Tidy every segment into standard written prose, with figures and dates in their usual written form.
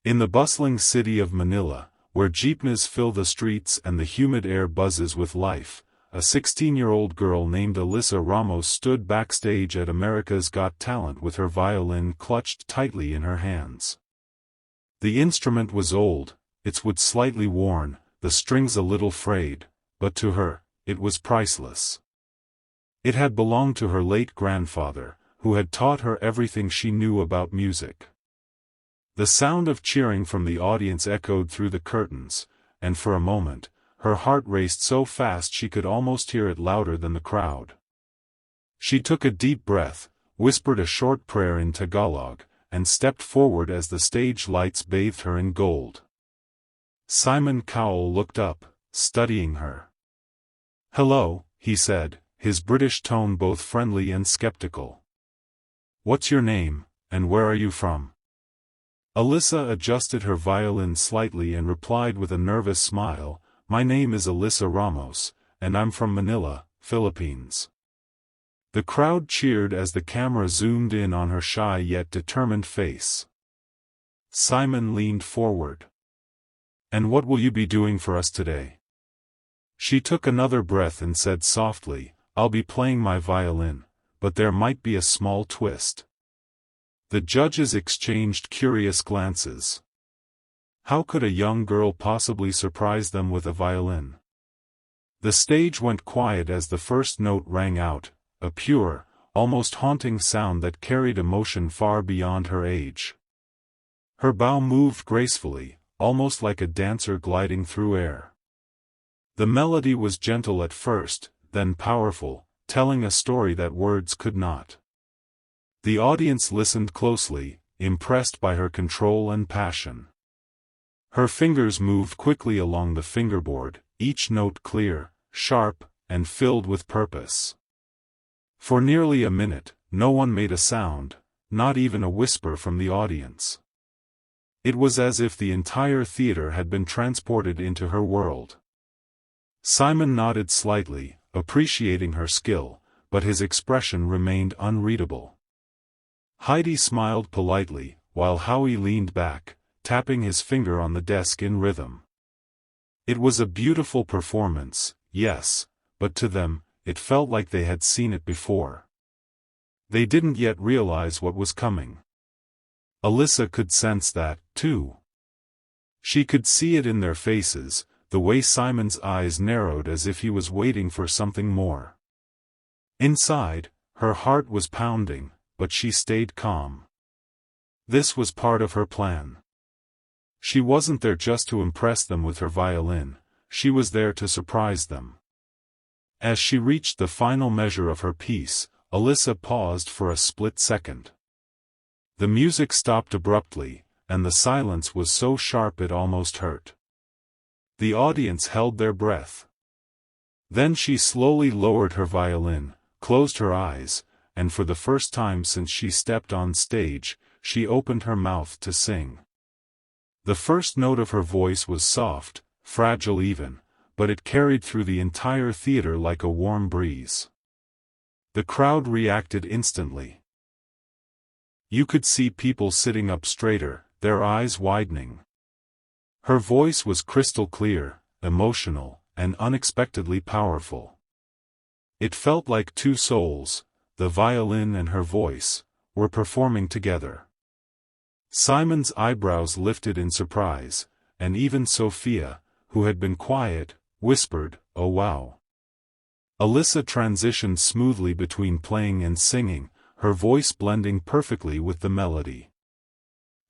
In the bustling city of Manila, where jeepneys fill the streets and the humid air buzzes with life, a 16-year-old girl named Alyssa Ramos stood backstage at America's Got Talent with her violin clutched tightly in her hands. The instrument was old, its wood slightly worn, the strings a little frayed, but to her, it was priceless. It had belonged to her late grandfather, who had taught her everything she knew about music. The sound of cheering from the audience echoed through the curtains, and for a moment, her heart raced so fast she could almost hear it louder than the crowd. She took a deep breath, whispered a short prayer in Tagalog, and stepped forward as the stage lights bathed her in gold. Simon Cowell looked up, studying her. "Hello," he said, his British tone both friendly and skeptical. "What's your name, and where are you from?" Alyssa adjusted her violin slightly and replied with a nervous smile, "My name is Alyssa Ramos, and I'm from Manila, Philippines." The crowd cheered as the camera zoomed in on her shy yet determined face. Simon leaned forward. "And what will you be doing for us today?" She took another breath and said softly, "I'll be playing my violin, but there might be a small twist." The judges exchanged curious glances. How could a young girl possibly surprise them with a violin? The stage went quiet as the first note rang out, a pure, almost haunting sound that carried emotion far beyond her age. Her bow moved gracefully, almost like a dancer gliding through air. The melody was gentle at first, then powerful, telling a story that words could not. The audience listened closely, impressed by her control and passion. Her fingers moved quickly along the fingerboard, each note clear, sharp, and filled with purpose. For nearly a minute, no one made a sound, not even a whisper from the audience. It was as if the entire theater had been transported into her world. Simon nodded slightly, appreciating her skill, but his expression remained unreadable. Heidi smiled politely, while Howie leaned back, tapping his finger on the desk in rhythm. It was a beautiful performance, yes, but to them, it felt like they had seen it before. They didn't yet realize what was coming. Alyssa could sense that, too. She could see it in their faces, the way Simon's eyes narrowed as if he was waiting for something more. Inside, her heart was pounding, but she stayed calm. This was part of her plan. She wasn't there just to impress them with her violin, she was there to surprise them. As she reached the final measure of her piece, Alyssa paused for a split second. The music stopped abruptly, and the silence was so sharp it almost hurt. The audience held their breath. Then she slowly lowered her violin, closed her eyes, and for the first time since she stepped on stage, she opened her mouth to sing. The first note of her voice was soft, fragile even, but it carried through the entire theater like a warm breeze. The crowd reacted instantly. You could see people sitting up straighter, their eyes widening. Her voice was crystal clear, emotional, and unexpectedly powerful. It felt like two souls, the violin and her voice, were performing together. Simon's eyebrows lifted in surprise, and even Sophia, who had been quiet, whispered, "Oh wow." Alyssa transitioned smoothly between playing and singing, her voice blending perfectly with the melody.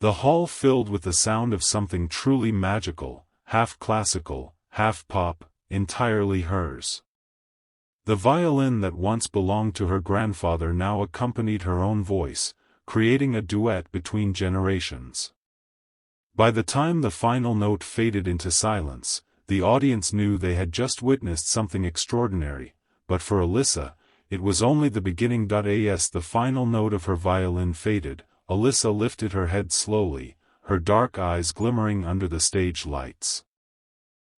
The hall filled with the sound of something truly magical, half classical, half pop, entirely hers. The violin that once belonged to her grandfather now accompanied her own voice, creating a duet between generations. By the time the final note faded into silence, the audience knew they had just witnessed something extraordinary, but for Alyssa, it was only the beginning. As the final note of her violin faded, Alyssa lifted her head slowly, her dark eyes glimmering under the stage lights.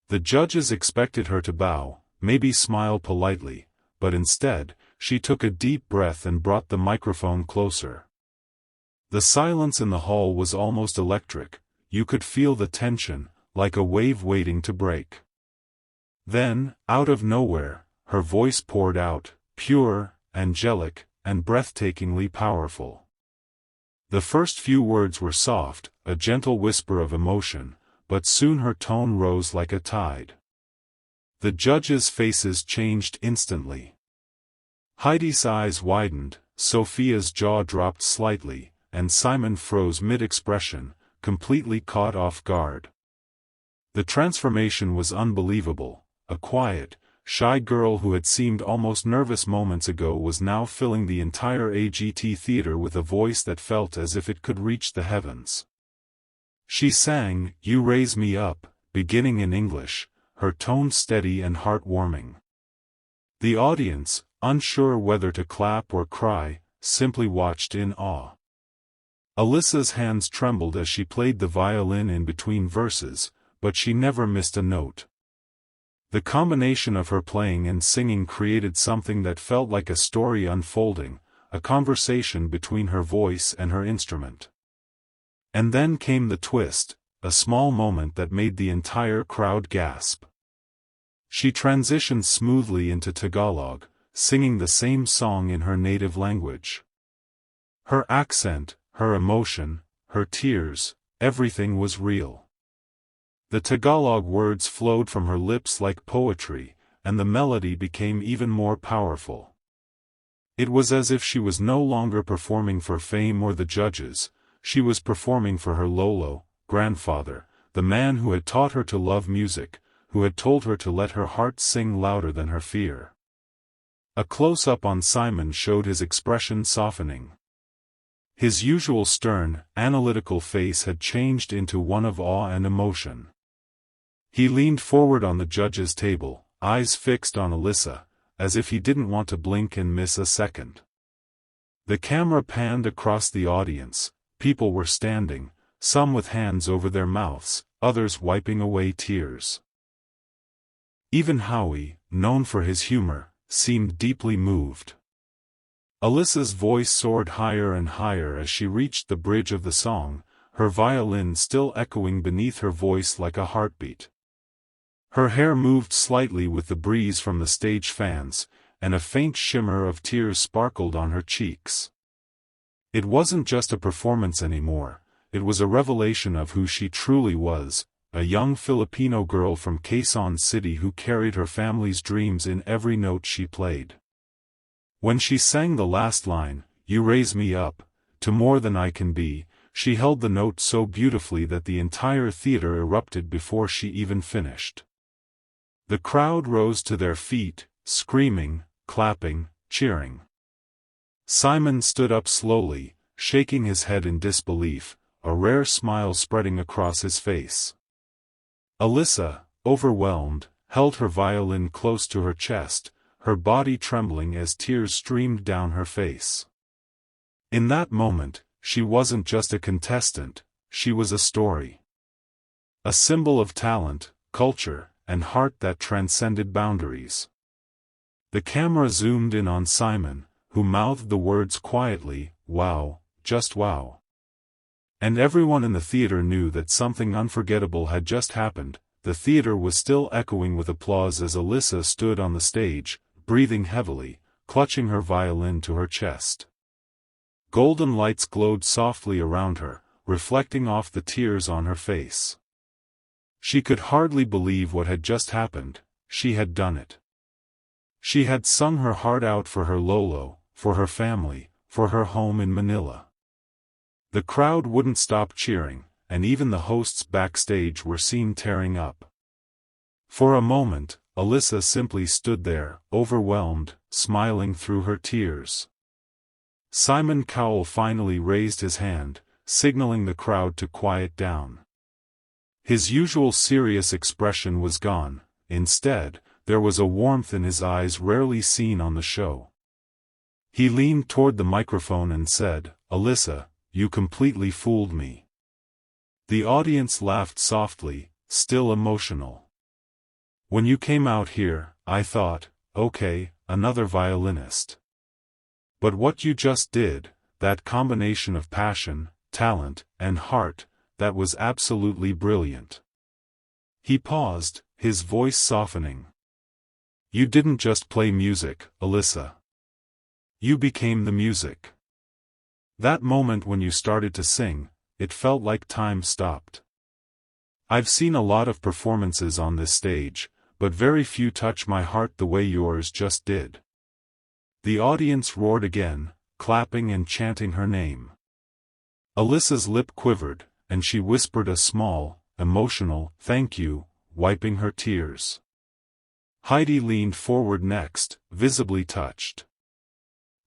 The judges expected her to bow, maybe smile politely, but instead, she took a deep breath and brought the microphone closer. The silence in the hall was almost electric, you could feel the tension, like a wave waiting to break. Then, out of nowhere, her voice poured out, pure, angelic, and breathtakingly powerful. The first few words were soft, a gentle whisper of emotion, but soon her tone rose like a tide. The judges' faces changed instantly. Heidi's eyes widened, Sophia's jaw dropped slightly, and Simon froze mid-expression, completely caught off guard. The transformation was unbelievable. A quiet, shy girl who had seemed almost nervous moments ago was now filling the entire AGT theater with a voice that felt as if it could reach the heavens. She sang, "You Raise Me Up," beginning in English, her tone steady and heartwarming. The audience, unsure whether to clap or cry, simply watched in awe. Alyssa's hands trembled as she played the violin in between verses, but she never missed a note. The combination of her playing and singing created something that felt like a story unfolding, a conversation between her voice and her instrument. And then came the twist, a small moment that made the entire crowd gasp. She transitioned smoothly into Tagalog, singing the same song in her native language. Her accent, her emotion, her tears, everything was real. The Tagalog words flowed from her lips like poetry, and the melody became even more powerful. It was as if she was no longer performing for fame or the judges, she was performing for her Lolo, grandfather, the man who had taught her to love music, who had told her to let her heart sing louder than her fear. A close-up on Simon showed his expression softening. His usual stern, analytical face had changed into one of awe and emotion. He leaned forward on the judges' table, eyes fixed on Alyssa, as if he didn't want to blink and miss a second. The camera panned across the audience. People were standing, some with hands over their mouths, others wiping away tears. Even Howie, known for his humor, seemed deeply moved. Alyssa's voice soared higher and higher as she reached the bridge of the song, her violin still echoing beneath her voice like a heartbeat. Her hair moved slightly with the breeze from the stage fans, and a faint shimmer of tears sparkled on her cheeks. It wasn't just a performance anymore, it was a revelation of who she truly was, a young Filipino girl from Quezon City who carried her family's dreams in every note she played. When she sang the last line, "You Raise Me Up," to more than I can be, she held the note so beautifully that the entire theater erupted before she even finished. The crowd rose to their feet, screaming, clapping, cheering. Simon stood up slowly, shaking his head in disbelief, a rare smile spreading across his face. Alyssa, overwhelmed, held her violin close to her chest, her body trembling as tears streamed down her face. In that moment, she wasn't just a contestant, she was a story. A symbol of talent, culture, and heart that transcended boundaries. The camera zoomed in on Simon, who mouthed the words quietly, "Wow, just wow." And everyone in the theater knew that something unforgettable had just happened. The theater was still echoing with applause as Alyssa stood on the stage, breathing heavily, clutching her violin to her chest. Golden lights glowed softly around her, reflecting off the tears on her face. She could hardly believe what had just happened. She had done it. She had sung her heart out for her Lolo, for her family, for her home in Manila. The crowd wouldn't stop cheering, and even the hosts backstage were seen tearing up. For a moment, Alyssa simply stood there, overwhelmed, smiling through her tears. Simon Cowell finally raised his hand, signaling the crowd to quiet down. His usual serious expression was gone. Instead, there was a warmth in his eyes rarely seen on the show. He leaned toward the microphone and said, "Alyssa, you completely fooled me." The audience laughed softly, still emotional. "When you came out here, I thought, okay, another violinist. But what you just did, that combination of passion, talent, and heart, that was absolutely brilliant." He paused, his voice softening. "You didn't just play music, Alyssa. You became the music. That moment when you started to sing, it felt like time stopped. I've seen a lot of performances on this stage, but very few touch my heart the way yours just did." The audience roared again, clapping and chanting her name. Alyssa's lip quivered, and she whispered a small, emotional, "Thank you," wiping her tears. Heidi leaned forward next, visibly touched.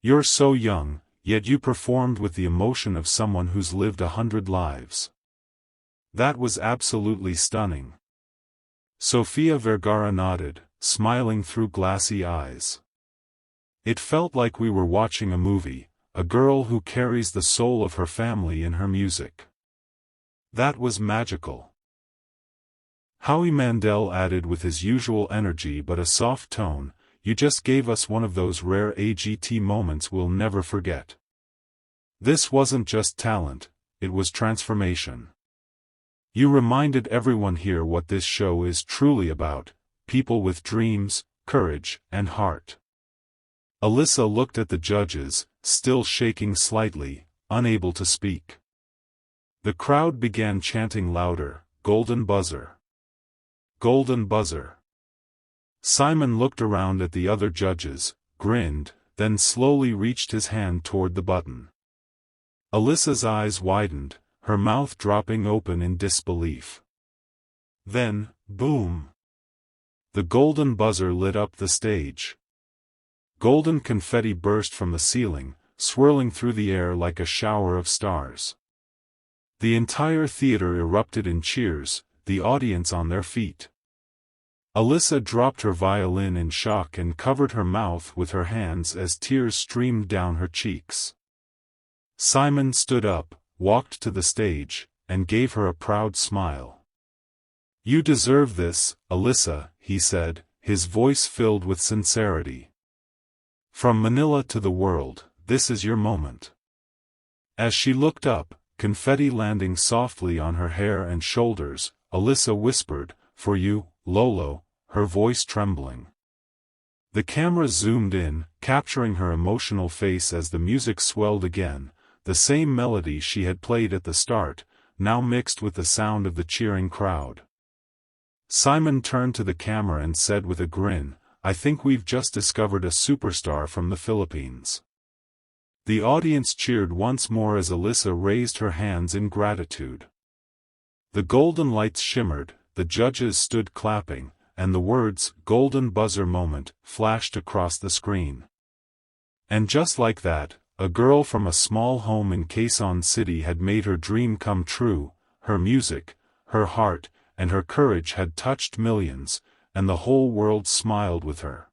"You're so young, yet you performed with the emotion of someone who's lived 100 lives. That was absolutely stunning." Sofia Vergara nodded, smiling through glassy eyes. "It felt like we were watching a movie, a girl who carries the soul of her family in her music. That was magical." Howie Mandel added with his usual energy but a soft tone, "You just gave us one of those rare AGT moments we'll never forget. This wasn't just talent, it was transformation. You reminded everyone here what this show is truly about, people with dreams, courage, and heart." Alyssa looked at the judges, still shaking slightly, unable to speak. The crowd began chanting louder, "Golden buzzer! Golden buzzer!" Simon looked around at the other judges, grinned, then slowly reached his hand toward the button. Alyssa's eyes widened, her mouth dropping open in disbelief. Then, boom! The golden buzzer lit up the stage. Golden confetti burst from the ceiling, swirling through the air like a shower of stars. The entire theater erupted in cheers, the audience on their feet. Alyssa dropped her violin in shock and covered her mouth with her hands as tears streamed down her cheeks. Simon stood up, walked to the stage, and gave her a proud smile. "You deserve this, Alyssa," he said, his voice filled with sincerity. "From Manila to the world, this is your moment." As she looked up, confetti landing softly on her hair and shoulders, Alyssa whispered, "For you, Lolo," her voice trembling. The camera zoomed in, capturing her emotional face as the music swelled again, the same melody she had played at the start, now mixed with the sound of the cheering crowd. Simon turned to the camera and said with a grin, "I think we've just discovered a superstar from the Philippines." The audience cheered once more as Alyssa raised her hands in gratitude. The golden lights shimmered, the judges stood clapping, and the words, "Golden buzzer moment," flashed across the screen. And just like that, a girl from a small home in Quezon City had made her dream come true. Her music, her heart, and her courage had touched millions, and the whole world smiled with her.